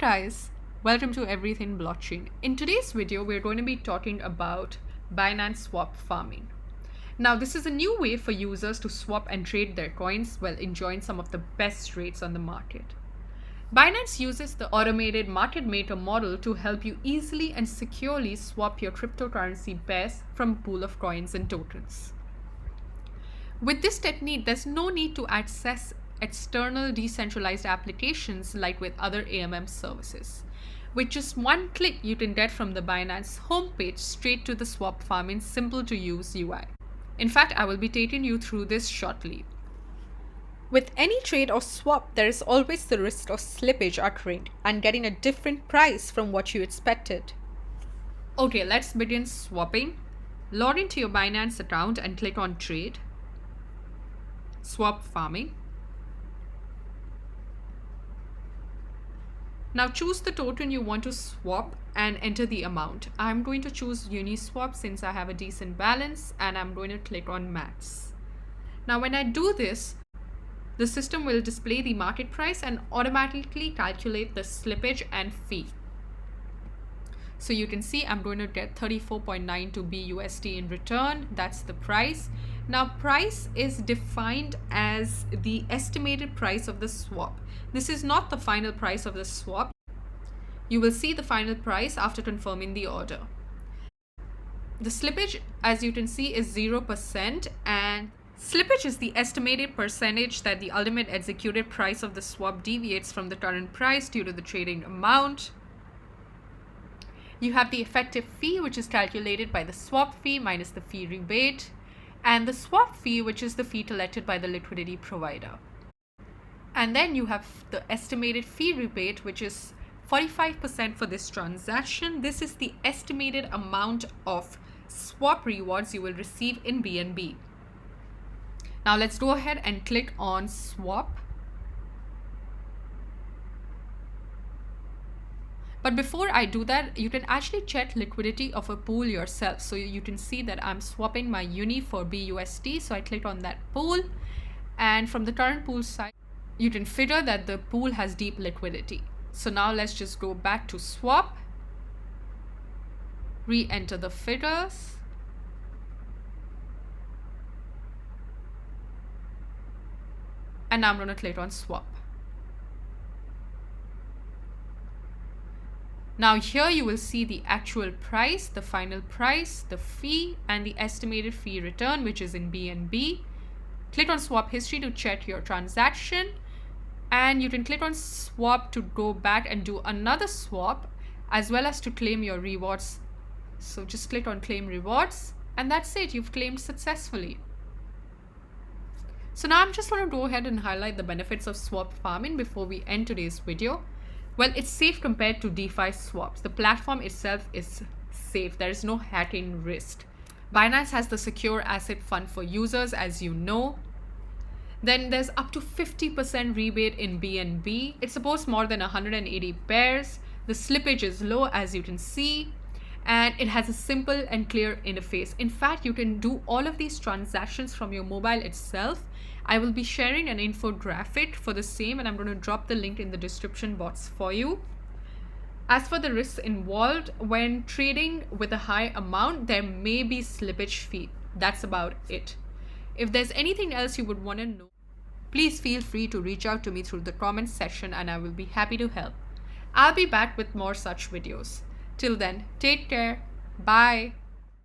guys, welcome to Everything Blockchain. In today's video, we're going to be talking about Binance Swap Farming. Now, this is a new way for users to swap and trade their coins while enjoying some of the best rates on the market. Binance uses the automated market maker model to help you easily and securely swap your cryptocurrency pairs from a pool of coins and tokens. With this technique, there's no need to access external decentralized applications like with other AMM services. With just one click, you can get from the Binance homepage straight to the Swap Farming simple to use UI. In fact, I will be taking you through this shortly. With any trade or swap, there is always the risk of slippage occurring and getting a different price from what you expected. Okay, let's begin swapping. Log into your Binance account and click on Trade, Swap Farming. Now choose the token you want to swap and enter the amount. I'm going to choose Uniswap since I have a decent balance, and I'm going to click on Max. Now when I do this, the system will display the market price and automatically calculate the slippage and fee. So you can see I'm going to get 34.92 BUSD in return. That's the price. Now price is defined as the estimated price of the swap. This is not the final price of the swap. You will see the final price after confirming the order. The slippage, as you can see, is 0%, and slippage is the estimated percentage that the ultimate executed price of the swap deviates from the current price due to the trading amount. You have the effective fee, which is calculated by the swap fee minus the fee rebate, and the swap fee, which is the fee collected by the liquidity provider. And then you have the estimated fee rebate, which is 45% for this transaction. This is the estimated amount of swap rewards you will receive in BNB. Now let's go ahead and click on swap. But before I do that, you can actually check liquidity of a pool yourself. So you can see that I'm swapping my Uni for BUSD. So I click on that pool, and from the current pool side, you can figure that the pool has deep liquidity. So now let's just go back to swap, re-enter the figures, and now I'm going to click on swap. Now here you will see the actual price, the final price, the fee, and the estimated fee return, which is in BNB. Click on swap history to check your transaction, and you can click on swap to go back and do another swap, as well as to claim your rewards. So just click on claim rewards, and that's it. You've claimed successfully. So now I'm just going to go ahead and highlight the benefits of swap farming before we end today's video. Well, it's safe compared to DeFi swaps. The platform itself is safe. There is no hacking risk. Binance has the secure asset fund for users, as you know. Then there's up to 50% rebate in BNB. It supports more than 180 pairs. The slippage is low, as you can see. And it has a simple and clear interface. In fact, you can do all of these transactions from your mobile itself. I will be sharing an infographic for the same, and I'm going to drop the link in the description box for you. As for the risks involved, when trading with a high amount, there may be slippage fee. That's about it. If there's anything else you would want to know, please feel free to reach out to me through the comments section, and I will be happy to help. I'll be back with more such videos. Till then, take care. Bye.